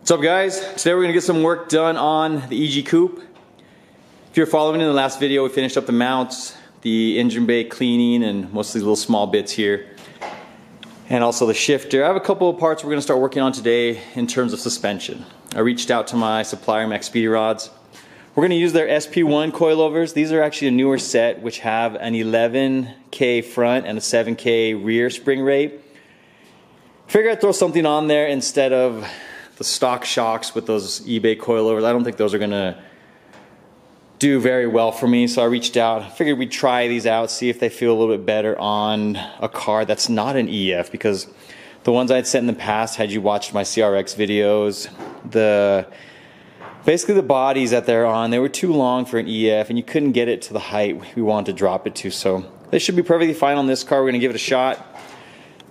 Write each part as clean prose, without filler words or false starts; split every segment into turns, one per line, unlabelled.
What's up, guys? Today we're going to get some work done on the EJ coupe. If you're following in the last video, we finished up the mounts, the engine bay cleaning, and most of these little small bits here. And also the shifter. I have a couple of parts we're going to start working on today in terms of suspension. I reached out to my supplier, MaXpeedingrods. We're going to use their SP1 coilovers. These are actually a newer set which have an 11K front and a 7K rear spring rate. Figured I'd throw something on there instead of the stock shocks with those eBay coilovers. I don't think those are gonna do very well for me, so I reached out. I figured we'd try these out, see if they feel a little bit better on a car that's not an EF, because the ones I'd set in the past, had you watched my CRX videos, basically the bodies that they're on, they were too long for an EF and you couldn't get it to the height we wanted to drop it to, so they should be perfectly fine on this car. We're gonna give it a shot.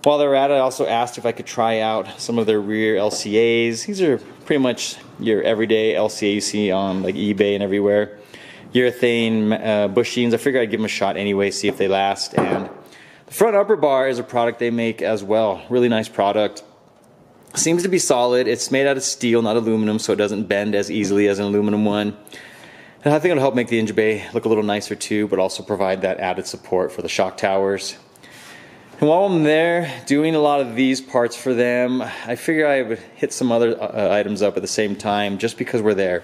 While they were at it, I also asked if I could try out some of their rear LCAs. These are pretty much your everyday LCA you see on like eBay and everywhere. Urethane bushings. I figured I'd give them a shot anyway, see if they last. And the front upper bar is a product they make as well. Really nice product. Seems to be solid. It's made out of steel, not aluminum, so it doesn't bend as easily as an aluminum one. And I think it'll help make the engine bay look a little nicer too, but also provide that added support for the shock towers. And while I'm there doing a lot of these parts for them, I figured I would hit some other items up at the same time just because we're there.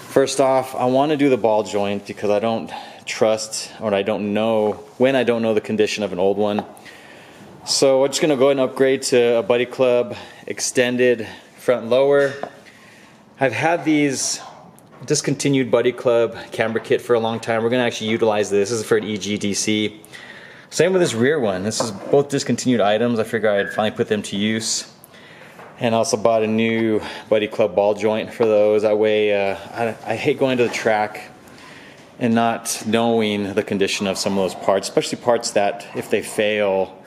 First off, I want to do the ball joint because I don't trust, or I don't know, when I don't know the condition of an old one. So I'm just going to go ahead and upgrade to a Buddy Club extended front lower. I've had these discontinued Buddy Club camber kit for a long time. We're going to actually utilize this. This is for an EGDC. Same with this rear one. This is both discontinued items. I figured I'd finally put them to use. And I also bought a new Buddy Club ball joint for those. That way, I hate going to the track and not knowing the condition of some of those parts, especially parts that, if they fail,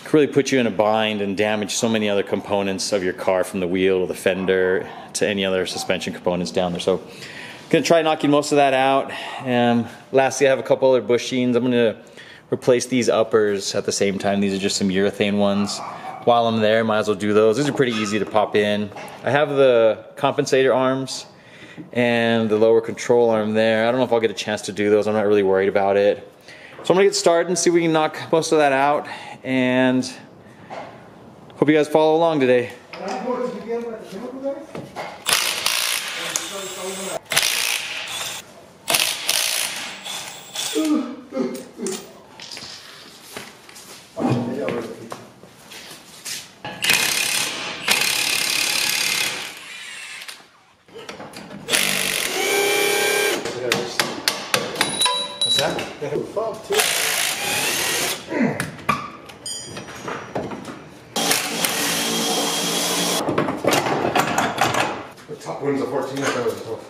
could really put you in a bind and damage so many other components of your car, from the wheel to the fender to any other suspension components down there. So I'm going to try knocking most of that out. And lastly, I have a couple other bushings. I'm going to replace these uppers at the same time. These are just some urethane ones. While I'm there, might as well do those. These are pretty easy to pop in. I have the compensator arms and the lower control arm there. I don't know if I'll get a chance to do those. I'm not really worried about it. So I'm gonna get started and see if we can knock most of that out, and hope you guys follow along today.
What's that? The top one's a 14. That was tough.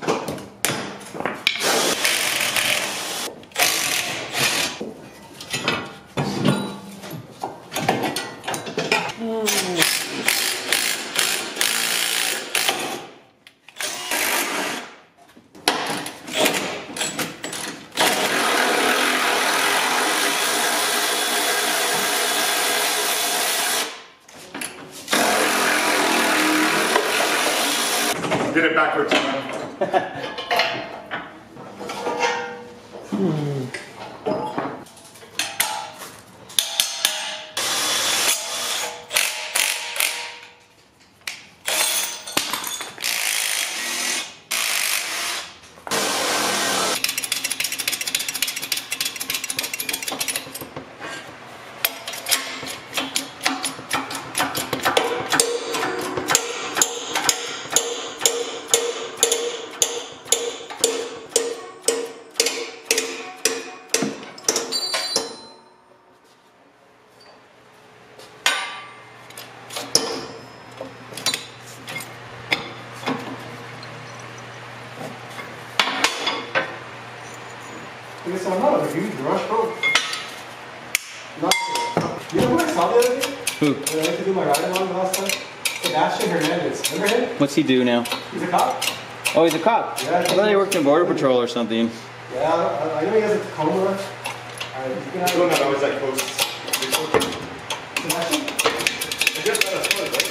Get it backwards, man. So I'm not a huge rush, bro. You know who I saw the other day?
Who?
When I went to do my ride along the last time? Sebastian Hernandez. Remember him?
What's he do now?
He's a cop.
Oh, he's a cop?
Yeah.
I thought he worked in Border Patrol or something.
Yeah, I know he has a Tacoma.
I don't know, always like posts.
Sebastian?
I guess that's what, right?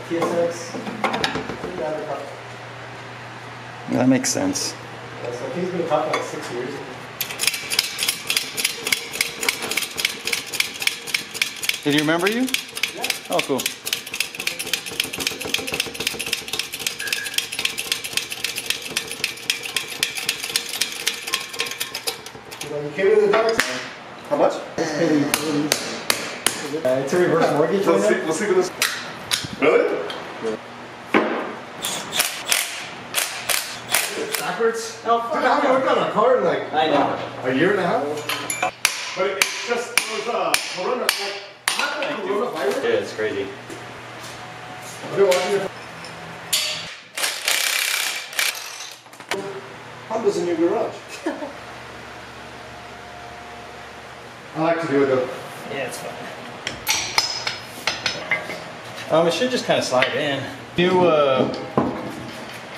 TSX.
Yeah, that makes sense.
Yeah, so I think he's been top for like 6 years.
Did he remember you?
Yeah.
Oh, cool.
You came to the dark side.
How much?
It's a reverse mortgage.
Let's see this. Really? Backwards?
Oh,
Dude, I haven't worked on a car in like
I know.
a year and a half. But it just was corona, like not the coronavirus.
Yeah, it's crazy.
I've been watching it. Honda's in your garage. I like to do it though.
Yeah, it's fine. It should just kind of slide in. New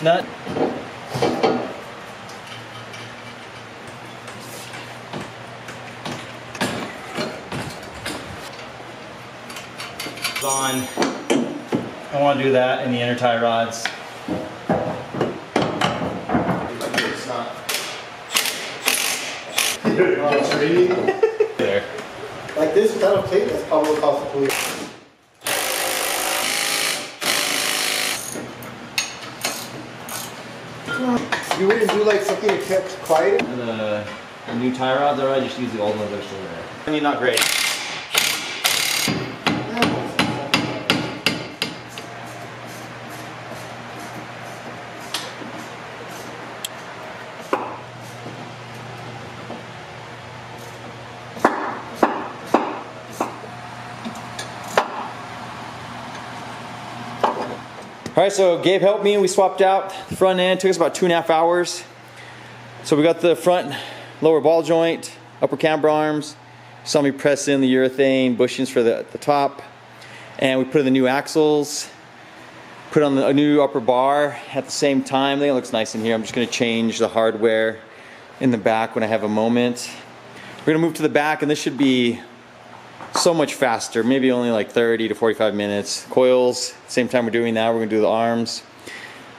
nut. On. I want to do that in the inner tie rods.
It's not. It's raining.
There.
Like this without a plate, that's probably what cost the police. You wouldn't do like something that kept quiet?
The new tie rods, or I just use the old ones. They're still there. I mean, not great. All right, so Gabe helped me and we swapped out the front end. It took us about 2.5 hours. So we got the front lower ball joint, upper camber arms. You saw me press in the urethane bushings for the top. And we put in the new axles, put on a new upper bar at the same time. I think it looks nice in here. I'm just gonna change the hardware in the back when I have a moment. We're gonna move to the back and this should be so much faster, maybe only like 30 to 45 minutes. Coils, same time we're doing that, we're gonna do the arms.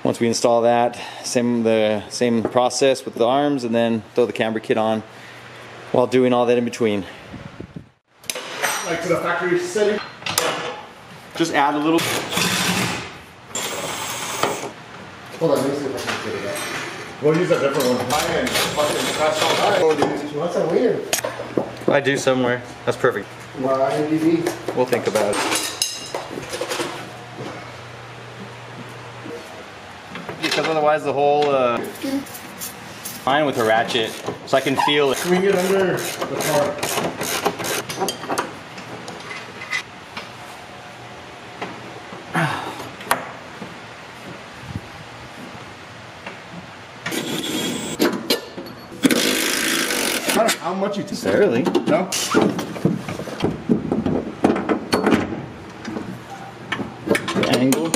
Once we install that, the same process with the arms, and then throw the camber kit on while doing all that in between.
Like to the factory setting.
Just add a little.
Hold on, let me see if I can get it out.
We'll use a different one. My end. Fucking crash all night. Oh, dude.
What's that weird?
I do somewhere. That's perfect.
My IMDb.
We'll think about it. Because otherwise the whole fine with a ratchet, so I can feel it.
Swing it under the car. I don't know how much you take.
Barely.
No?
Angle.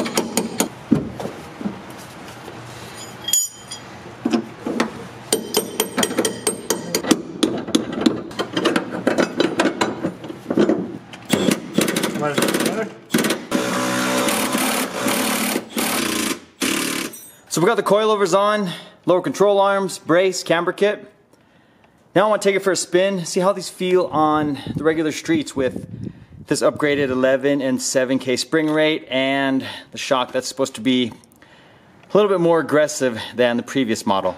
So we got the coilovers on, lower control arms, brace, camber kit. Now I want to take it for a spin, see how these feel on the regular streets with this upgraded 11 and 7K spring rate and the shock that's supposed to be a little bit more aggressive than the previous model.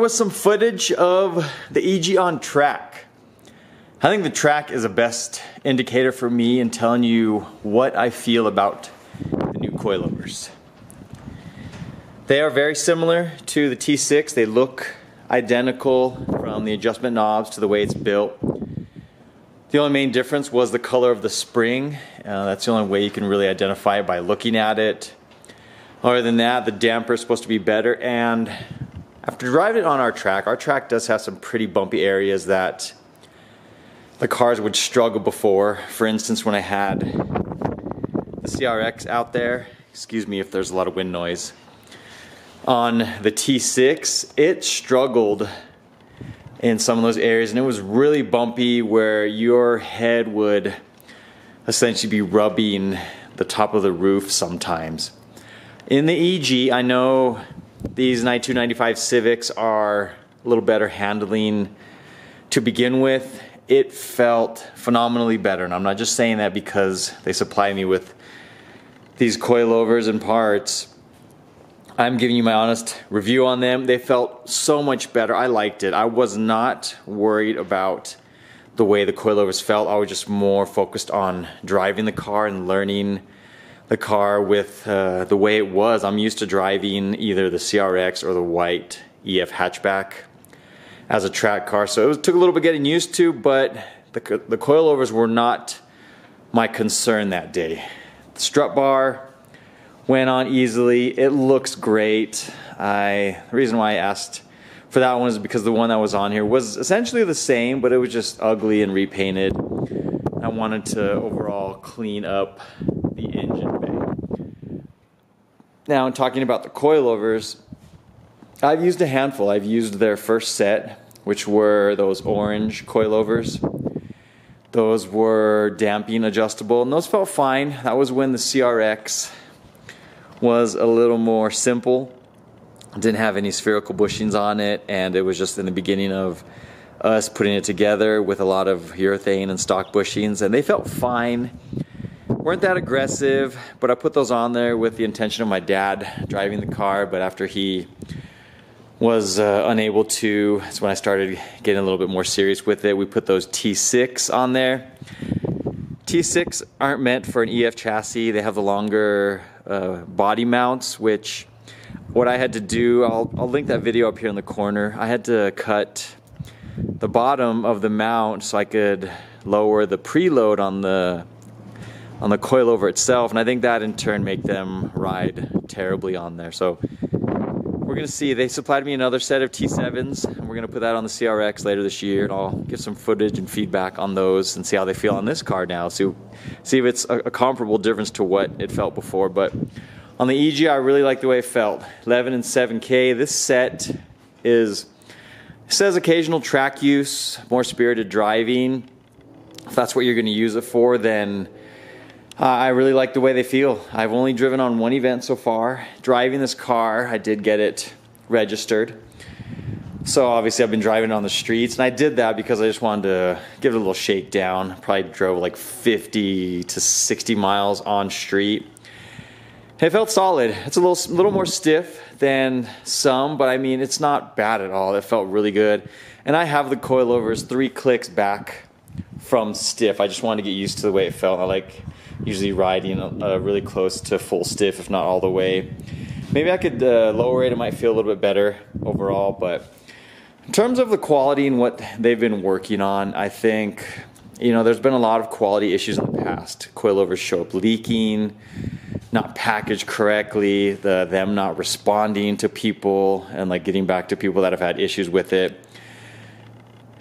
with some footage of the EG on track. I think the track is the best indicator for me in telling you what I feel about the new coilovers. They are very similar to the T6. They look identical from the adjustment knobs to the way it's built. The only main difference was the color of the spring. That's the only way you can really identify it, by looking at it. Other than that, the damper is supposed to be better, and after driving it on our track does have some pretty bumpy areas that the cars would struggle before. For instance, when I had the CRX out there, excuse me if there's a lot of wind noise, on the T6, it struggled in some of those areas, and it was really bumpy where your head would essentially be rubbing the top of the roof sometimes. In the EG, I know these 9295 Civics are a little better handling to begin with. It felt phenomenally better, and I'm not just saying that because they supply me with these coilovers and parts. I'm giving you my honest review on them. They felt so much better. I liked it. I was not worried about the way the coilovers felt. I was just more focused on driving the car and learning the car with the way it was. I'm used to driving either the CRX or the white EF hatchback as a track car, so it took a little bit getting used to, but the coilovers were not my concern that day. The strut bar went on easily. It looks great. The reason why I asked for that one is because the one that was on here was essentially the same, but it was just ugly and repainted. I wanted to overall clean up the engine bay. Now, in talking about the coilovers, I've used a handful. I've used their first set, which were those orange coilovers. Those were damping adjustable, and those felt fine. That was when the CRX was a little more simple. Didn't have any spherical bushings on it, and it was just in the beginning of us putting it together with a lot of urethane and stock bushings, and they felt fine. Weren't that aggressive, but I put those on there with the intention of my dad driving the car, but after he was unable to, that's when I started getting a little bit more serious with it. We put those T6 on there. T6 aren't meant for an EF chassis. They have the longer body mounts, which what I had to do, I'll link that video up here in the corner. I had to cut the bottom of the mount so I could lower the preload on the coilover itself, and I think that in turn made them ride terribly on there. So we're gonna see. They supplied me another set of T7s, and we're gonna put that on the CRX later this year, and I'll give some footage and feedback on those and see how they feel on this car now. See if it's a comparable difference to what it felt before. But on the EG, I really like the way it felt. 11 and 7K. This set says occasional track use, more spirited driving. If that's what you're gonna use it for, then I really like the way they feel. I've only driven on one event so far. Driving this car, I did get it registered. So obviously I've been driving it on the streets, and I did that because I just wanted to give it a little shakedown. Probably drove like 50 to 60 miles on street. It felt solid. It's a little more stiff than some, but I mean, it's not bad at all. It felt really good. And I have the coilovers 3 clicks back from stiff. I just wanted to get used to the way it felt. I like usually riding really close to full stiff, if not all the way. Maybe I could lower it. It might feel a little bit better overall, but in terms of the quality and what they've been working on, I think, you know, there's been a lot of quality issues in the past. Coilovers show up leaking, not packaged correctly, them not responding to people and like getting back to people that have had issues with it.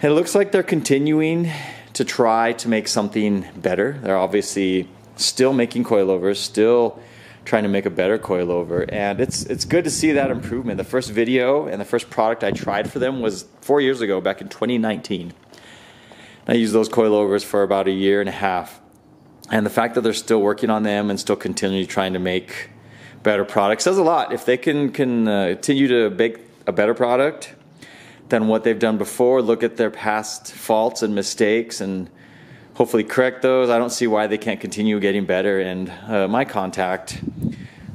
It looks like they're continuing to try to make something better. They're obviously still making coilovers, still trying to make a better coilover, and it's good to see that improvement. The first video and the first product I tried for them was 4 years ago, back in 2019. I used those coilovers for about 1.5 years, and the fact that they're still working on them and still continually trying to make better products says a lot. If they can continue to make a better product than what they've done before, look at their past faults and mistakes and hopefully correct those, I don't see why they can't continue getting better. And my contact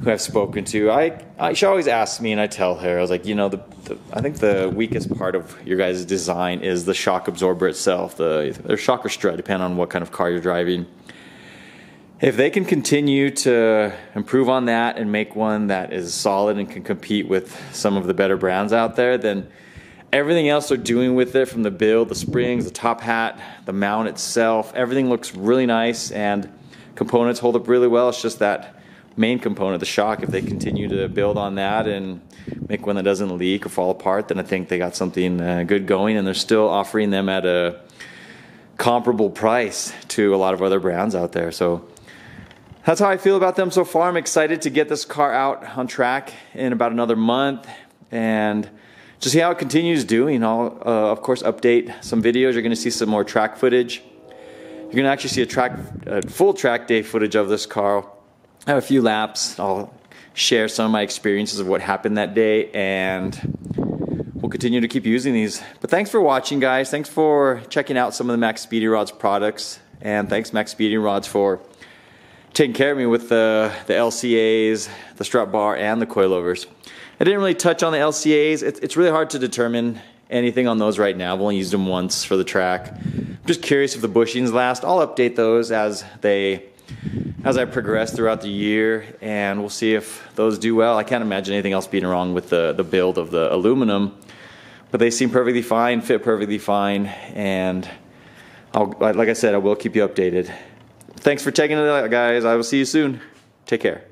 who I've spoken to, she always asks me, and I tell her, I was like, you know, I think the weakest part of your guys' design is the shock absorber itself, the shock or strut, depending on what kind of car you're driving. If they can continue to improve on that and make one that is solid and can compete with some of the better brands out there, then everything else they're doing with it, from the build, the springs, the top hat, the mount itself, everything looks really nice and components hold up really well. It's just that main component, the shock. If they continue to build on that and make one that doesn't leak or fall apart, then I think they got something good going, and they're still offering them at a comparable price to a lot of other brands out there. So that's how I feel about them so far. I'm excited to get this car out on track in about another month and just see how it continues doing. I'll, of course, update some videos. You're going to see some more track footage. You're going to actually see a full track day footage of this car. I have a few laps. I'll share some of my experiences of what happened that day, and we'll continue to keep using these. But thanks for watching, guys. Thanks for checking out some of the MaXpeedingrods products, and thanks MaXpeedingrods for taking care of me with the LCAs, the strut bar, and the coilovers. I didn't really touch on the LCAs. It's really hard to determine anything on those right now. I've only used them once for the track. I'm just curious if the bushings last. I'll update those as I progress throughout the year, and we'll see if those do well. I can't imagine anything else being wrong with the build of the aluminum, but they seem perfectly fine, fit perfectly fine, and like I said, I will keep you updated. Thanks for checking it out, guys. I will see you soon. Take care.